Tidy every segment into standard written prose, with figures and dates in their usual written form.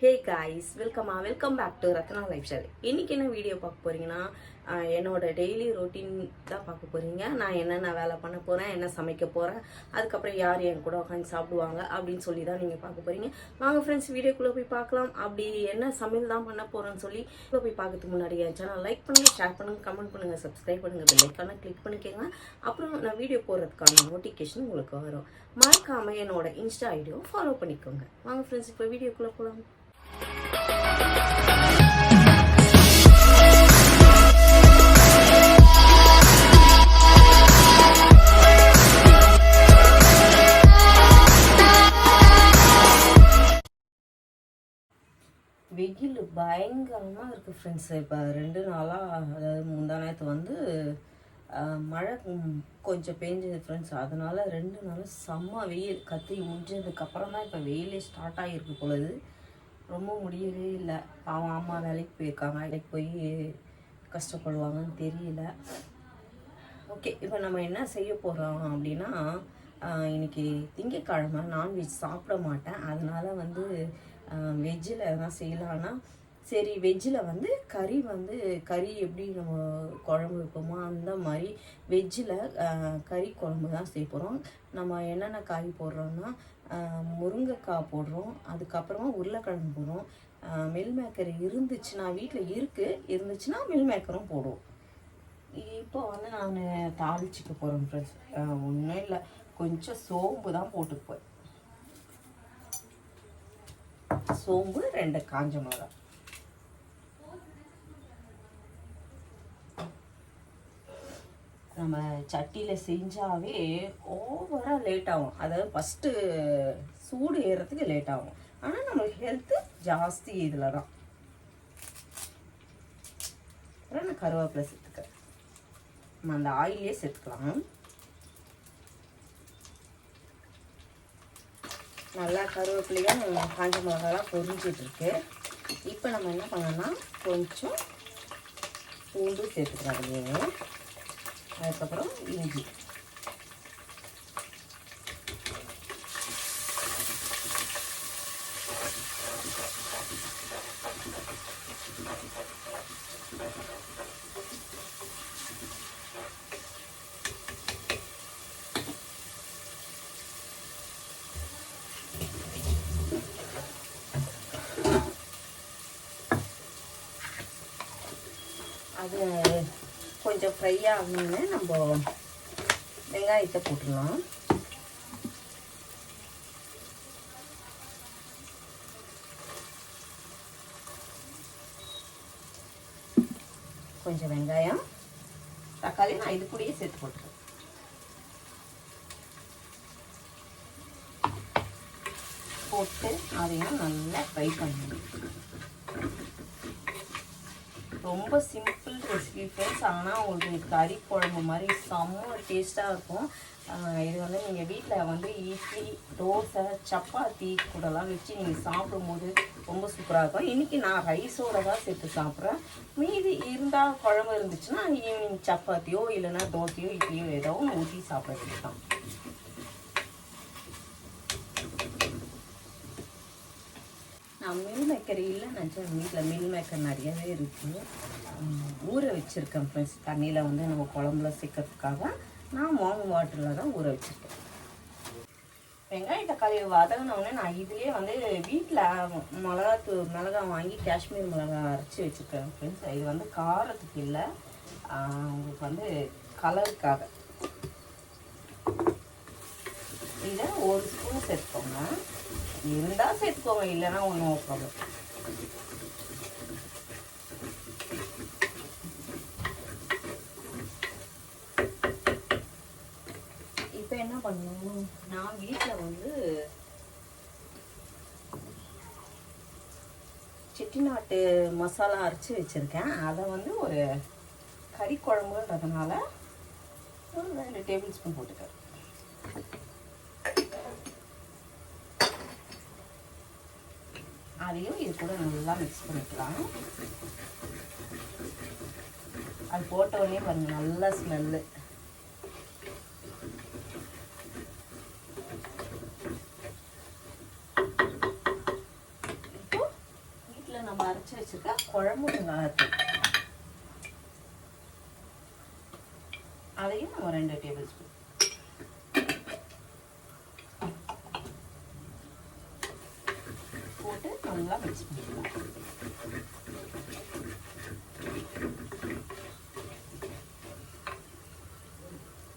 Hey guys, welcome back to Ratna lifestyle. இன்னைக்கு என்ன video பார்க்க போறீங்கன்னா, என்னோட டெய்லி ரொட்டீன் தான் பார்க்க போறீங்க. நான் என்னென்ன வேலை பண்ண போறேன், என்ன சமைக்க போறேன், அதுக்கப்புறம் யார் என் கூட உட்காந்து சாப்பிடுவாங்க அப்படின்னு சொல்லி தான் நீங்க பார்க்க போறீங்க. வாங்க ஃப்ரெண்ட்ஸ், வீடியோக்குள்ள போய் பார்க்கலாம். அப்படி என்ன சமையல் தான் பண்ண போறேன்னு சொல்லி போய் பார்க்கறதுக்கு முன்னாடி என் சேனல் லைக் பண்ணுங்க, ஷேர் பண்ணுங்க, கமெண்ட் பண்ணுங்க, சப்ஸ்கிரைப் பண்ணுங்க, பெல் ஐக்கானை கிளிக் பண்ணிக்கோங்க. அப்புறம் நான் வீடியோ போடுறதுக்கான நோட்டிஃபிகேஷன் உங்களுக்கு வரும். மறக்காம என்னோட இன்ஸ்டா ஐடியோ ஃபாலோ பண்ணிக்கோங்க. வாங்க ஃப்ரெண்ட்ஸ், இப்போ வீடியோக்குள்ள போகலாம். வெயில் பயங்கரமாக இருக்குது ஃப்ரெண்ட்ஸ். இப்போ 2 நாளாக, அதாவது முந்தா நேரத்து வந்து மழை கொஞ்சம் பெஞ்சது ஃப்ரெண்ட்ஸ். அதனால 2 நாளும் செம்ம வெயில். கத்தி முடிஞ்சதுக்கப்புறம் தான் இப்போ வெயிலே ஸ்டார்ட் ஆகிருக்கு பொழுது. ரொம்ப முடியவே இல்லை. பாவம் அம்மா வேலைக்கு போயிருக்காங்க. வேலைக்கு போய் கஷ்டப்படுவாங்கன்னு தெரியல. ஓகே, இப்போ நம்ம என்ன செய்ய போகிறோம் அப்படின்னா, இன்னைக்கு திங்கட்கிழமை நான்வெஜ் சாப்பிட மாட்டேன். அதனால வந்து வெஜ்ஜில் எதனா செய்யலான்னா, சரி வெஜ்ஜில் வந்து கறி எப்படி நம்ம குழம்பு வைப்போமோ அந்த மாதிரி வெஜ்ஜில் கறி குழம்பு தான் செய்ய போகிறோம். நம்ம என்னென்ன காய் போடுறோன்னா, முருங்கைக்காய் போடுறோம், அதுக்கப்புறமா உருளைக்கிழங்கு போடுறோம். மில் மேக்கர் இருந்துச்சுன்னா, வீட்டில் இருந்துச்சுன்னா மில் மேக்கரும் போடுவோம். இப்போ வந்து நான் தாளிச்சிக்க போகிறேன் ஃப்ரெண்ட்ஸ். ஒன்றும் இல்லை, கொஞ்சம் சோம்பு தான் போட்டுக்குவேன். சோம்பு, 2 காஞ்ச மிளகா. நம்ம சட்டியில் செஞ்சாவே ஓவராக லேட் ஆகும். அதாவது ஃபஸ்ட்டு சூடு ஏறுறதுக்கு லேட் ஆகும். ஆனால் நம்மளுக்கு ஹெல்த்து ஜாஸ்தி இதில் தான். அப்புறம் நான் கருவேப்பிலை சேர்த்துக்கிறேன். நம்ம அந்த ஆயிலே சேர்த்துக்கலாம். நல்லா கருவேப்பிலையும் காஞ்ச மிளகாலாம் பொரிஞ்சிட்ருக்கு. இப்போ நம்ம என்ன பண்ணோன்னா, கொஞ்சம் பூண்டு சேர்த்துக்கலாம் அதுலேயே. அதுக்கப்புறம் இஞ்சி. அது கொஞ்சம் ஃப்ரை ஆகணுன்னு நம்ம வெங்காயத்தை போட்டுடலாம். கொஞ்சம் வெங்காயம், தக்காளி நான் இது கூடயே சேர்த்து போட்டுருவேன். போட்டு அதையும் நல்லா ஃப்ரை பண்ணணும். ரொம்ப சிம்பிள் ரெசிபி ஃப்ரெண்ட்ஸ். ஆனால் உங்களுக்கு கறி குழம்பு மாதிரி செம்ம டேஸ்ட்டாக இருக்கும். இது வந்து நீங்கள் வீட்டில் வந்து இட்லி, தோசை, சப்பாத்தி கூடலாம் வச்சு நீங்கள் சாப்பிடும்போது ரொம்ப சூப்பராக இருக்கும். இன்றைக்கி நான் ரைஸோடு தான் சேர்த்து சாப்பிட்றேன். மீதி இருந்தால் குழம்பு இருந்துச்சுன்னா ஈவினிங் சப்பாத்தியோ இல்லைன்னா தோசையோ இட்லியோ ஏதோ ஊற்றி சாப்பிட்றது தான். நான் மில் மேக்கர் இல்லை நினச்சேன். வீட்டில் மில் மேக்கர் நிறையவே இருக்குது. ஊற வச்சுருக்கேன் ஃப்ரெண்ட்ஸ். தண்ணியில் வந்து நம்ம குழம்புல சேர்க்கறதுக்காக நான் வார்ம் வாட்டரில் தான் ஊற வச்சுருக்கேன். வெங்காய தக்காளியை வதங்கினோடனே நான் இதுலேயே வந்து வீட்டில் மிளகா வாங்கி காஷ்மீர் மிளகா அரைச்சி வச்சுருக்கேன் ஃப்ரெண்ட்ஸ். இது வந்து காரத்துக்கு இல்லை, உங்களுக்கு வந்து கலருக்காக. இதை 1 ஸ்பூன் சேர்த்துக்கோங்க. இருந்தால் சேர்த்துக்கோங்க, இல்லைன்னா ஒன்றும் ப்ராப்ளம். இப்போ என்ன பண்ணணும், நான் வீட்டில் வந்து செட்டிநாட்டு மசாலா அரைச்சி வச்சுருக்கேன். அதை வந்து ஒரு கறி குழம்புன்றதுனால ஒரு 2 டேபிள் ஸ்பூன் போட்டுக்கிறேன். அதையும் இது கூட நல்லா மிக்ஸ் பண்ணிக்கலாம். அது போட்ட உடனே பாருங்கள் நல்ல ஸ்மெல்லு. இப்போ நம்ம அரைச்சி வச்சுருக்க குழம்பு மிளகாத்தூள், அதையும் நம்ம 2 டேபிள் ஸ்பூன் போட்டு நல்லா மிக்ஸ் பண்ணிக்கலாம்.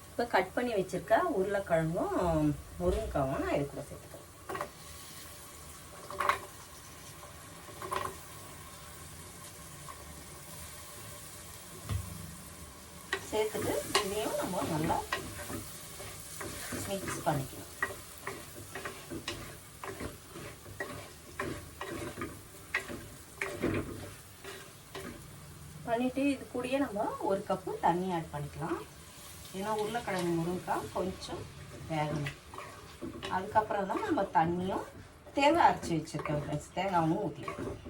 இப்போ கட் பண்ணி வச்சிருக்க உருளைக்கிழங்கும் முருங்கைக்காவும் நான் இது கூட சேர்த்துக்கிறேன். சேர்த்துட்டு இதையும் நம்ம நல்லா மிக்ஸ் பண்ணிக்கலாம். பண்ணிட்டு இது கூடயே நம்ம 1 கப்பு தண்ணி ஆட் பண்ணிக்கலாம். ஏன்னா உருளைக்கிழங்கு முருங்கைக்காய் கொஞ்சம் வேகணும். அதுக்கப்புறம் தான் நம்ம தண்ணியும் தேங்காய் அரைச்சி வச்சுருக்கேன் ஃப்ரெண்ட்ஸ், தேங்காயும் ஊற்றிக்கலாம்.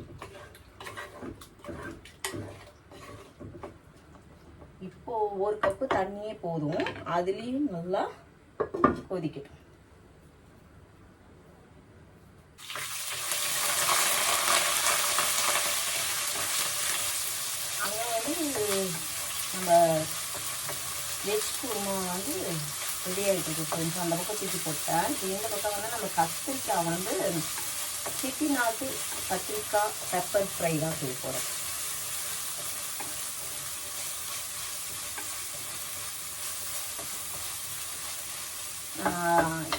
இப்போது 1 கப்பு தண்ணியே போதும், அதுலேயும் நல்லா கொதிக்கட்டும். அங்கே வந்து நம்ம வெஜ் குருமா வந்து ரெடி ஆகிட்டு ஃப்ரெண்ட்ஸ். அந்த பக்கம் தூக்கி போட்டேன். இப்போ இந்த பக்கம் வந்து நம்ம கத்திரிக்காய் வந்து செட்டிநாட்டு கத்திரிக்காய் பெப்பர் ஃப்ரை தான் செய்ய போகிறோம்.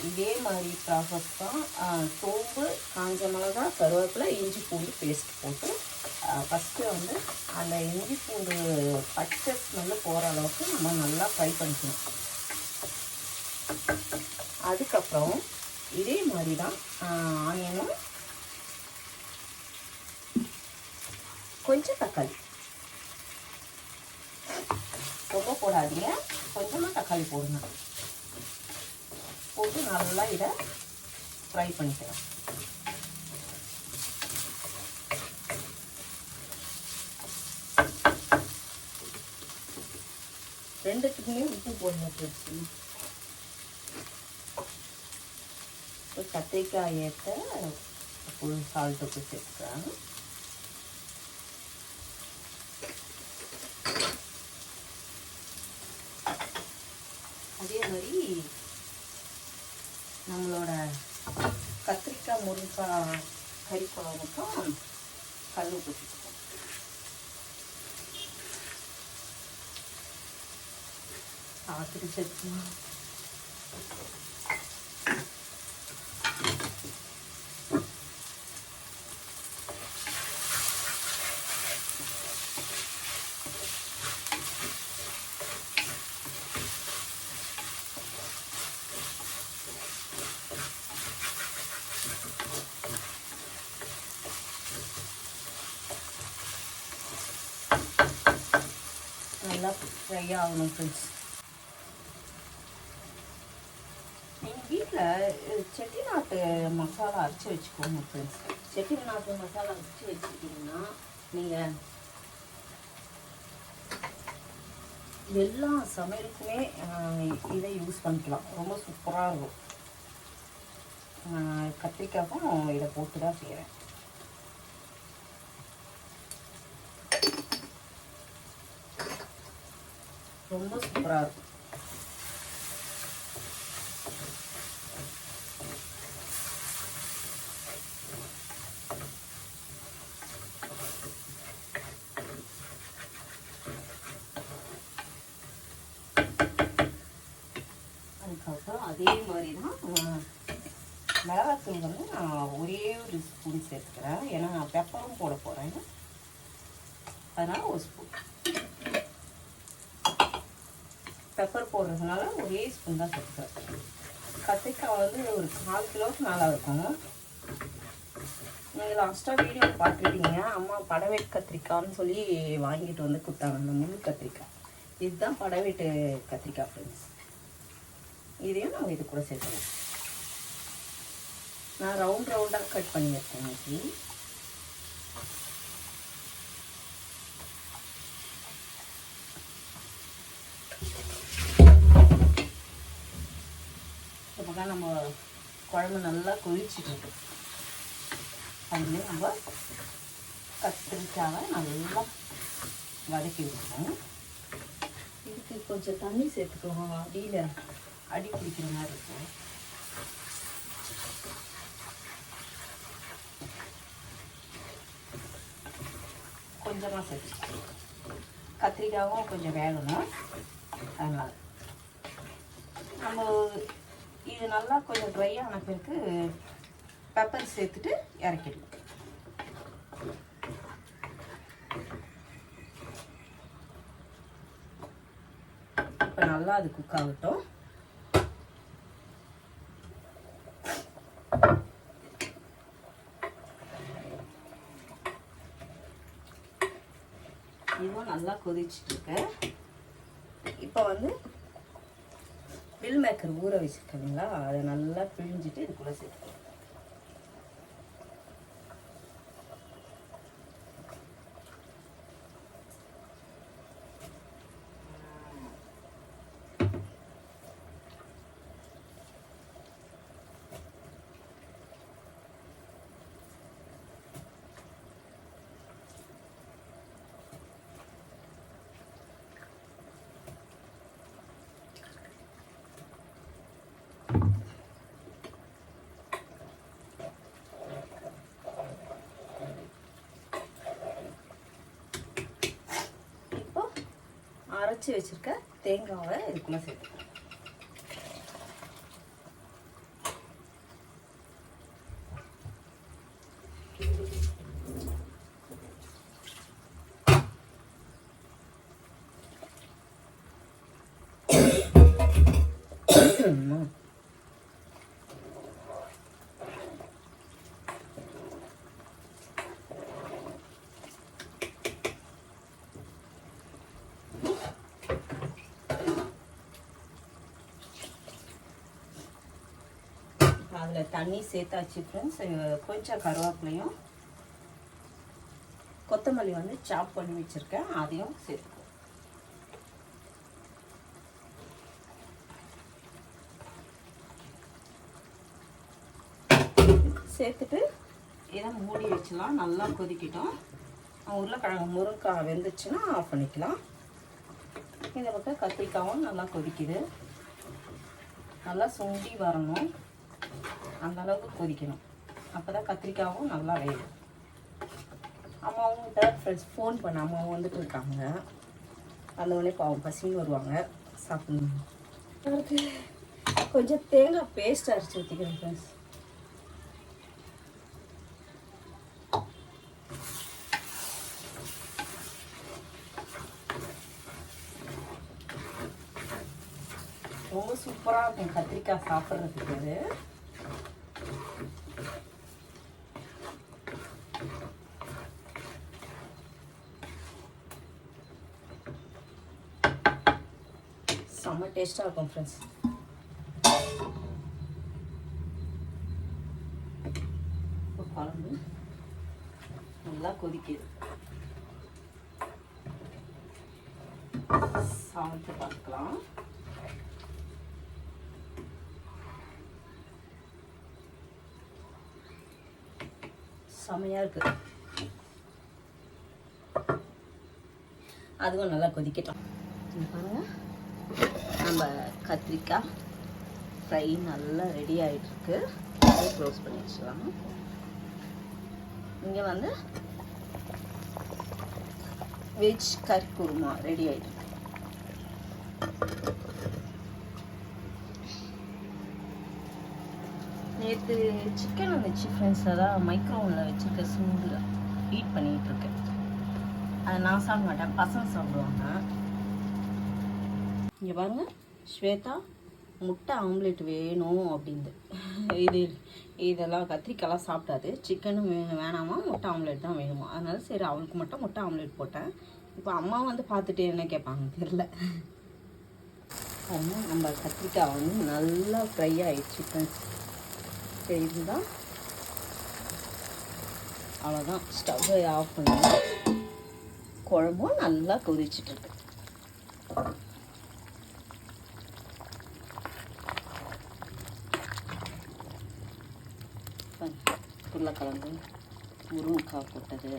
இதே மாதிரி ப்ராசஸ் தான். சோம்பு, காஞ்ச மிளகா, கருவேப்பிலை, இஞ்சி பூண்டு பேஸ்ட் போட்டு ஃபஸ்ட்டு வந்து அந்த இஞ்சி பூண்டு பச்சை ஸ்மெல்லு போகிற அளவுக்கு நம்ம நல்லா ஃப்ரை பண்ணிக்கணும். அதுக்கப்புறம் இதே மாதிரி தான் ஆனியனும் கொஞ்சம் தக்காளி, ரொம்ப போடாதீங்க, கொஞ்சமாக தக்காளி போடுங்க. போட்டு நல்லா இதை ஃப்ரை பண்ணிக்கலாம். ரெண்டுத்துக்குமே உப்பு போடணும். கத்திரிக்காய் ஏற்ற ஃபுல் சால்ட்டுக்கு சேர்த்துக்கிறேன். அதே மாதிரி நம்மளோட கத்திரிக்காய் முருங்கைக்காய் கறி குழம்புக்கும் கல் உப்பு சேர்த்துக்கோம். பார்த்துட்டு சேர்த்துக்கலாம். நல்லா ஃப்ரை ஆகணும் ஃப்ரெண்ட்ஸ். எங்கள் வீட்டில் செட்டிநாட்டு மசாலா அரைச்சி வச்சுக்கோங்க ஃப்ரெண்ட்ஸ். செட்டிநாட்டு மசாலா அரைச்சி வச்சுக்கிட்டிங்கன்னா நீங்கள் எல்லா சமையலுக்குமே இதை யூஸ் பண்ணிக்கலாம். ரொம்ப சூப்பராக இருக்கும். கத்திரிக்காய்க்கும் இதை போட்டு தான் செய்கிறேன். ரொம்ப சூப்பராக இருக்கும். அதுக்கப்புறம் அதே மாதிரி தான் மிளகாத்தூள் வந்து நான் ஒரே ஒரு ஸ்பூன் சேர்த்துக்கிறேன். ஏன்னா நான் பெப்பரும் போட போகிறேன், அதனால் ஒரு ஸ்பூன் பெப்பர் போடுறதுனால ஒரே ஸ்பூன் தான் சேர்த்துக்கிறேன். கத்திரிக்காய் வந்து ஒரு 4 கிலோவுக்கு மேலே இருக்கும். நீங்கள் லாஸ்ட்டாக வீடியோ பார்த்துருக்கீங்க. அம்மா படவேட்டு கத்திரிக்காய்னு சொல்லி வாங்கிட்டு வந்து கொடுத்தாங்க, அந்த முழு கத்திரிக்காய். இதுதான் படவேட்டு கத்திரிக்காய் ஃப்ரெண்ட்ஸ். இதையும் நம்ம இது கூட சேர்த்துக்கலாம். நான் ரவுண்டாக கட் பண்ணி வச்சேன் இன்னைக்கு. இப்போ நம்ம குழம்பு நல்லா கொதிச்சுட்டு இருக்கு. அதுலேயே நம்ம கத்திரிக்காவை நல்லா வதக்கி விட்டுக்கணும். இதுக்கு கொஞ்சம் தண்ணி சேர்த்துக்குவோம், அடியில் அடி பிடிக்கிற மாதிரி இருக்கும். கொஞ்சமாக சேர்த்து கத்திரிக்காயும் கொஞ்சம் வேகணும். அதனால் நம்ம இது நல்லா கொஞ்சம் ட்ரை ஆன பிறகு பெப்பர் சேர்த்துட்டு இறக்கிடலாம். இப்போ நல்லா அது குக் ஆகட்டும். இதுவும் நல்லா கொதிச்சுட்டு இருக்கு. இப்போ வந்து மில் மேக்கர் ஊற வச்சுருக்கீங்களா, அதை நல்லா பிழிஞ்சிட்டு இதுக்குள்ளே சேர்த்துக்கலாம். அரைச்சி வச்சிருக்க தேங்காவை இதுக்குள்ள சேர்த்துக்கலாம். அதில் தண்ணி சேர்த்தாச்சு ஃப்ரெண்ட்ஸ். கொஞ்சம் கருவேப்பிலையும் கொத்தமல்லி வந்து சாப் பண்ணி வச்சுருக்கேன், அதையும் சேர்த்துக்கோ. சேர்த்துட்டு இதை மூடி வச்சலாம். நல்லா கொதிக்கிட்டோம். உருளைக்கிழங்கு முருங்கைக்காய் வெந்துச்சுன்னா ஆஃப் பண்ணிக்கலாம். இந்த பக்கம் கத்திரிக்காயும் நல்லா கொதிக்குது. நல்லா சுண்டி வரணும், அந்த அளவுக்கு கொதிக்கணும். அப்போ தான் கத்திரிக்காயும் நல்லா வேகும். அம்மாவும் ஃப்ரெண்ட்ஸ் ஃபோன் பண்ண அம்மாவும் வந்துட்டு இருக்காங்க. வந்தவொடனே பாவம் பசின்னு வருவாங்க, சாப்பிடணும். அதுக்கு கொஞ்சம் தேங்காய் பேஸ்ட் அரைச்சி ஊற்றிக்கிறேன் ஃப்ரெண்ட்ஸ். ரொம்ப சூப்பராக இருக்கும் கத்திரிக்காய் சாப்பிட்றதுக்கு. செம்ம டேஸ்ட்டாக இருக்கும் ஃப்ரெண்ட்ஸ். இப்போ குழம்பு நல்லா கொதிக்குது. சாப்பிட்டு பார்க்கலாம். செமையாக இருக்குது. அதுவும் நல்லா கொதிக்கட்டும். பாருங்கள், நம்ம கத்திரிக்காய் ஃப்ரை நல்லா ரெடி ஆகிட்டுருக்கு. அதை க்ளோஸ் பண்ணி வச்சுக்கலாம். இங்கே வந்து வெஜ் கறி குருமா ரெடி ஆகிட்டு. நேற்று சிக்கன் வந்துச்சு ஃப்ரெண்ட்ஸ், அதான் மைக்ரோவனில் வச்சுருக்க சூடில் ஹீட் பண்ணிகிட்ருக்கேன். அதை நான் சாப்பிட மாட்டேன், பசங்க சாப்பிடுவாங்க. இங்கே பாருங்கள், ஸ்வேதா முட்டை ஆம்லேட் வேணும் அப்படின்னு. இதெல்லாம் கத்திரிக்காய்லாம் சாப்பிடாது. சிக்கனும் வேணாமா, முட்டை ஆம்லேட் தான் வேணுமா. அதனால சரி அவளுக்கு மட்டும் முட்டை ஆம்லேட் போட்டேன். இப்போ அம்மா வந்து பார்த்துட்டு என்ன கேட்பாங்க தெரில. அதனால் நம்ம கத்திரிக்காய் வந்து நல்லா ஃப்ரை ஆகிடுச்சு ஃப்ரெண்ட்ஸ். தெரியுதுங்களா? அவ்வளோதான், ஸ்டவ்வை ஆஃப் பண்ணி குழம்பும் நல்லா கொதிச்சுட்டு. உருளைக்கிழங்கு முருங்கைக்காய் போட்டது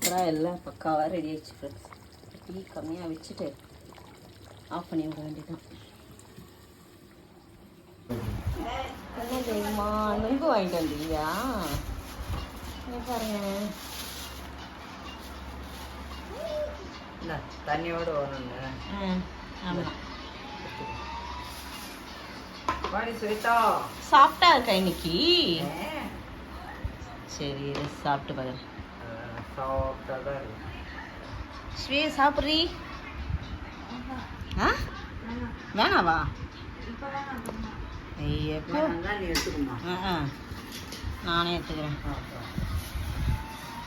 சூப்பராக எல்லாம் பக்காவாக ரெடி ஆயிடுச்சு ஃப்ரெண்ட்ஸ். டீ கம்மியாக வச்சுட்டு ஆஃப் பண்ணி விட வேண்டியதான். என்ன தெரியுமா, நுங்கு வாங்கிட்டு வந்தீங்களா? பாருங்க, தண்ணியோடு வரணுங்க. ஆமாம். சாப்பிட்டா இருக்கா இன்னைக்கு? சரி சாப்பிட்டு பாருங்க. ஸ்ரீ சாப்பிட்றீ? ஆ வேணாவா? எப்போ நானே எடுத்துக்கிறேன்.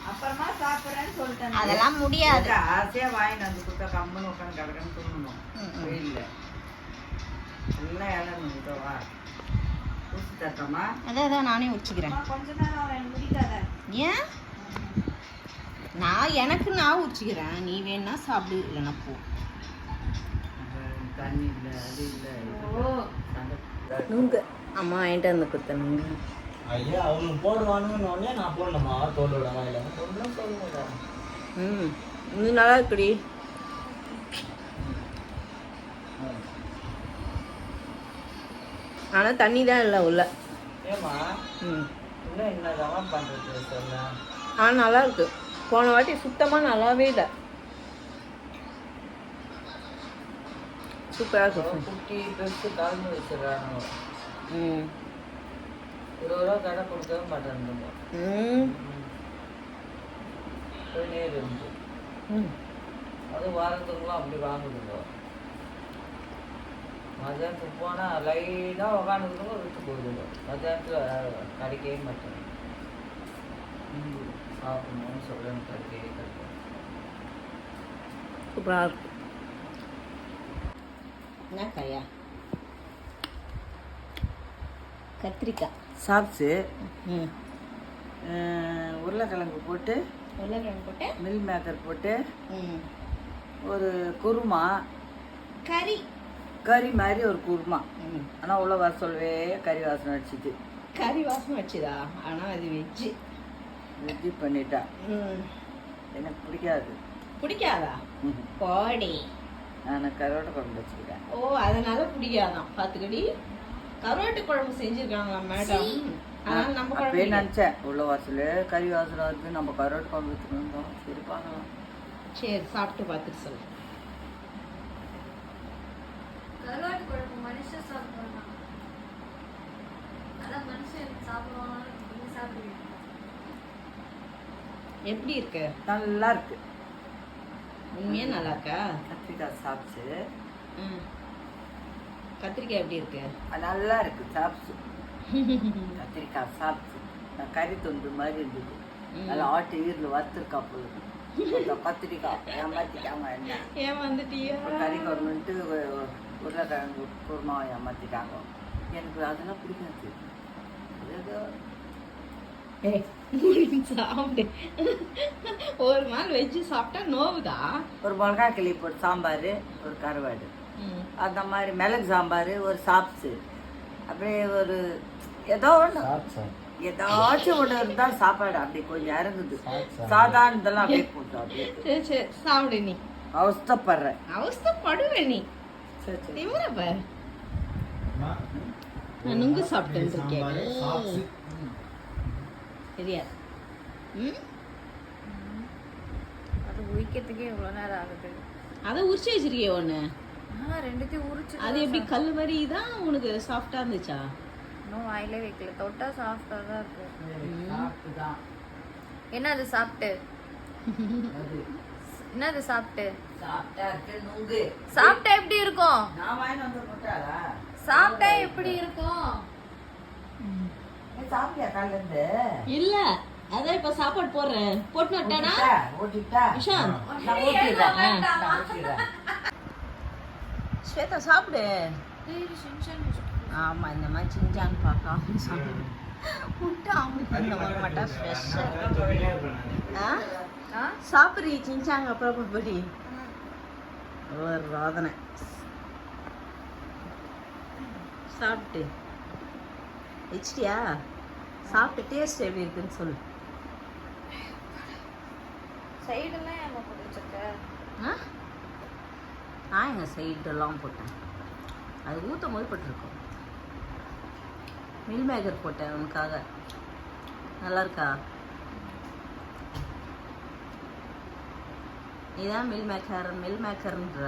அப்புறமா சாப்பிட்றேன்னு சொல்லிட்டேன். அதெல்லாம் முடியாது. ஆசையாக வாங்கிட்டு வந்து கொடுத்தா கம்மனு உட்காந்து கிடக்கன்னு தூங்கணும். இல்லை எல்லாம் இடம் வா ஊசி தட்டமா. அதான் நானே உச்சிக்கிறேன். கொஞ்ச நேரம் எனக்கு முடிக்காத. ஏன்? நான் உச்சிக்கிறேன். நீ வேணா சாப்பிடு, இல்லைன்னா போ. தண்ணி இல்லை, அது இல்லை. நுங்கு அம்மா வாங்கிட்டு வந்து கொடுத்தேன். நுங்கு ஐயா அவங்க போடுவானுன்னு நான் போடணுமா? தோலோட வாயில ஒன்றும் சொல்லுங்க. இது நல்லா இருக்குடி. ஆனால் தண்ணி தான் இல்லை உள்ள. ஏமா இன்னும் என்னதான் பண்ணுறது சொல்ல. ஆனால் நல்லா இருக்கு. போன வாட்டி சுத்தமாக நல்லாவே இல்லை. சூப்பராக இருக்கு. குட்டி பெருசு கலந்து வச்சுருக்காங்க. 20 ரூபா கடை கொடுக்கவே மாட்டேன். போயினே இருந்து அது வாரத்துக்குலாம் அப்படி வாங்குதுங்க. மத்தியானத்துக்கு போனால் லைனாக உக்காந்துக்கிறவங்க விட்டு போயிடுங்க. மத்தியானத்தில் கிடைக்கவே மாட்டேன். சாப்பிடணும்னு சொல்ல கிடைக்கவே கிடைக்கும். சூப்பராக இருக்கு. என்ன காயா? கத்திரிக்காய் சாப்பிட்டு உருளைக்கிழங்கு போட்டு மில் மேக்கர் போட்டு ஒரு குருமா, கறி மாதிரி ஒரு குருமா. ஆனால் உள்ள வர சொல்லவே கறி வாசனை அடிச்சுது. கறி வாசனை அடிச்சுதா? ஆனால் அது வெஜ்ஜு பண்ணிட்டா. எனக்கு பிடிக்காதா? போடி. நான் கருவாட்டை குழம்பு வச்சுக்கிட்டேன். ஓ, அதனால பிடிக்காதான். பார்த்துக்கடி, கருவாட்டு குழம்பு செஞ்சுருக்காங்களா மேடம்? அதனால நம்ம குழம்பு நினச்சேன். உள்ள வாசல் கறி வாசல் வருது, நம்ம கருவாட்டு குழம்பு வச்சுக்கணும். சரி பார்க்கலாம். சரி சாப்பிட்டு பார்த்துட்டு சொல்லு. கருவாட்டு குழம்பு மனுஷன் சாப்பிடுவாங்க. அதான் மனுஷன் சாப்பிடுவாங்க. சாப்பிடுவீங்க. எப்படி இருக்கு? நல்லா இருக்கு. உண்மையா நல்லா இருக்கா? கத்திரிக்காய் சாப்பிட்டு. கத்திரிக்காய் எப்படி இருக்கு? நல்லா இருக்கு. சாப்பிட்டு கத்திரிக்காய் சாப்பிட்டு நான் கறி தொண்டு மாதிரி இருந்தது. நல்லா ஆட்டு ஈரில் வறுத்துருக்கா போகுது. கத்திரிக்காய் ஏமாத்திட்டாங்க. என்ன ஏமாந்துட்டியா? கறி குழம்புன்ட்டு உருளைக்கிழங்கு குருமாவை ஏமாத்திட்டாங்க. எனக்கு அதெல்லாம் பிடிக்காது. ஏதோ சாப்பிடு. ஒரு நாள் வெஜ்ஜு சாப்பிட்டா நோவுதா? ஒரு மிளகா கிளி போட்டு சாம்பார், ஒரு கருவாடு, அந்த மாதிரி மிளகு சாம்பார், ஒரு சாப்ஸு, அப்படியே ஒரு ஏதாச்சும் ஒன்று இருந்தால் சாப்பாடு அப்படி கொஞ்சம் இறங்குது. சாதாரண இதெல்லாம் அப்படியே போட்டு அப்படியே. சரி சாப்பிடு. நீ அவஸ்தப்படுற நீ. திமுறப்ப நான் நுங்கு சாப்பிட்டேன்னு இருக்கேன். சரியா? அது உரிக்கிறதுக்கே இவ்வளோ நேரம் ஆகுது. அதை உரிச்சு வச்சிருக்கிய ஒன்று? ரெண்டுத்தையும் உரிச்சு. அது எப்படி கல் மாதிரி தான் உனக்கு சாஃப்டா இருந்துச்சா? இன்னும் வாயிலே வைக்கல. தொட்டா சாஃப்டா தான் இருக்கு. என்னது சாப்பிட்டு? என்னது சாப்பிட்டு? சாப்பிட்டா எப்படி இருக்கும்? சாப்பிட்டா எப்படி இருக்கும்? இல்ல, அதான் இப்ப சாப்பாடு போடுறேன். போட்டு விட்டானா ஸ்வேதா சாப்பிடு. ஆமா, இந்த மாதிரி சிஞ்சான் பார்க்காம சாப்பிடு. முட்டை ஆம்லெட் வர மாட்டா. சாப்பிட்றீ சிஞ்சாங்க அப்புறம் படி ஒரு ராதனை சாப்பிட்டு வச்சிட்டியா? சாப்பிட்டு டேஸ்ட் எப்படி இருக்குன்னு சொல்லு. சைடெல்லாம் ஏன் போட்டு வச்சிருக்க? ஆ நான் எங்கள் சைடெல்லாம் போட்டேன், அது ஊற்றும் போது போட்டிருக்கோம். மில் மேக்கர் போட்டேன் உனக்காக. நல்லா இருக்கா? இதான் மில் மேக்கர்ன்ற.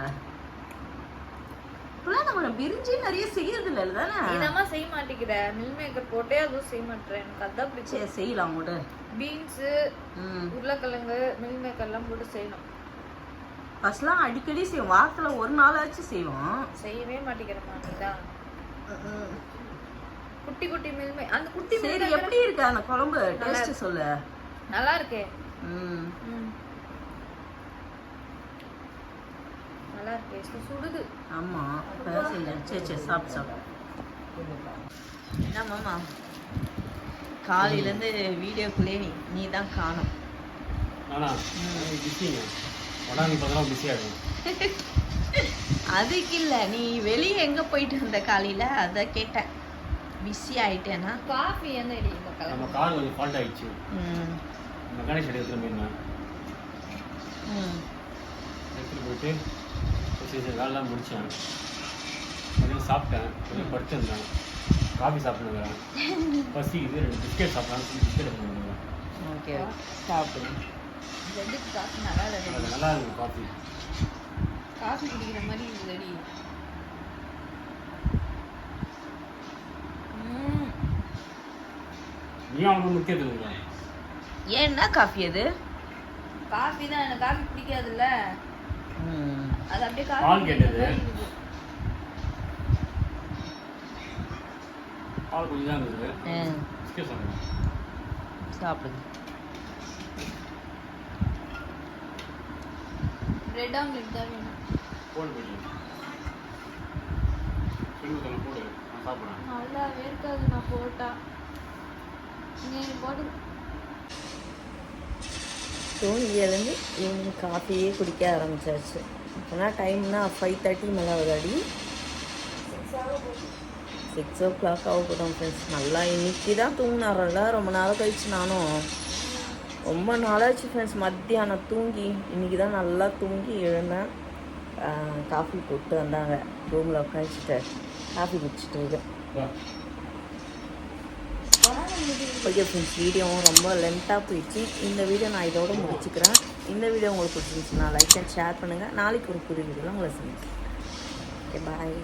இப்பெல்லாம் நம்ம பிரிஞ்சி நிறைய செய்யறது இல்லை தானே? இதமா செய்ய மாட்டேங்கிற. மில் மேக்கர் போட்டே அதுவும் செய்ய மாட்டேன். எனக்கு அதான் பிடிச்ச. சரி செய்யலாம் கூட. பீன்ஸு, உருளைக்கிழங்கு, மில் மேக்கர்லாம் போட்டு செய்யணும். ஃபர்ஸ்ட்லாம் அடிக்கடி செய்வோம், வாரத்தில் ஒரு நாளாச்சும் செய்வோம். செய்யவே மாட்டேங்கிறமா நீதான். குட்டி குட்டி மில் மே அந்த குட்டி சரி எப்படி இருக்கு அந்த குழம்பு? டேஸ்ட் சொல்லு. நல்லா இருக்கே. நல்லா இருக்கு. சுடுது. ஆமாம் இப்போதான் செஞ்சேன். சரி சரி சாப்பிட்டு சாப்பிடு. என்ன மாமா காலையிலேருந்து வீடியோக்குள்ளே நீ தான் காணும். அதுக்கு இல்லை, நீ வெளியே எங்கே போயிட்டு இருந்த காலையில் அதை கேட்டேன். பிஸி ஆகிட்டேன்னா காஃபி எந்த இடி இந்த கலர் நம்ம கார் கொஞ்சம் ஃபால்ட் ஆயிடுச்சு. மெக்கானிக் ஷெட் எடுத்துகிட்டு போயிருந்தேன். எடுத்துகிட்டு போயிட்டு வேலைலாம் முடித்தேன். கொஞ்சம் சாப்பிட்டேன், கொஞ்சம் படுத்துருந்தேன், காஃபி சாப்பிடுவேன். பசி இது 2 பிஸ்கெட் சாப்பிட்லான்னு சொல்லி பிஸ்கெட் எடுத்துருந்தேன். ஓகே சாப்பிடு. ரெண்டுக்கு காஃபி நல்லா அது இருக்கு. நல்லா இருக்குது காஃபி. காஃபி குடிக்கிற மாதிரி இருக்குதடி. நீ அவங்க முக்கியது இல்லை. ஏன்னா காஃபி அது காஃபி தான். எனக்கு காஃபி பிடிக்காதுல்ல, அது அப்படியே பால் காஃபி கேட்டது. பால் கொஞ்சம் தான் இருக்குது. பிஸ்கெட் சாப்பிடுவேன். சாப்பிடுங்க. பிரெட் ஆம்லெட் தான் வேணும். போடு போய் சொல்லி போடு, நான் சாப்பிட்றேன். நல்லாவே இருக்காது நான் போட்டா. நீ போட்டு தூங்கி எழுந்து ஈவினிங் காஃபியே குடிக்க ஆரம்பிச்சாச்சு. இப்போனா டைம்னா 5:30 மேலே ஆகுதாடி. 6 o'clock ஆகட்டும் ஃப்ரெண்ட்ஸ். நல்லா இன்னைக்கு தான் தூங்கினாரல்ல, ரொம்ப நாள் கழிச்சு. நானும் ரொம்ப நாளாச்சு ஃப்ரெண்ட்ஸ் மத்தியானம் தூங்கி. இன்றைக்கி தான் நல்லா தூங்கி எழுந்தேன். காஃபி போட்டு வந்தாங்க, ரூமில் உட்காந்துட்டு காஃபி குடிச்சிட்டு இருக்கேன். ஓகே ஃப்ரெண்ட்ஸ், வீடியோவும் ரொம்ப லென்த்தாக போயிடுச்சு. இந்த வீடியோ நான் இதோடு முடிச்சுக்கிறேன். இந்த வீடியோ உங்களுக்கு பிடிச்சிருந்துச்சுன்னா லைக் அண்ட் ஷேர் பண்ணுங்கள். நாளைக்கு ஒரு புது வீடியோவில் உங்களை சந்திக்கிறேன். Okay bye.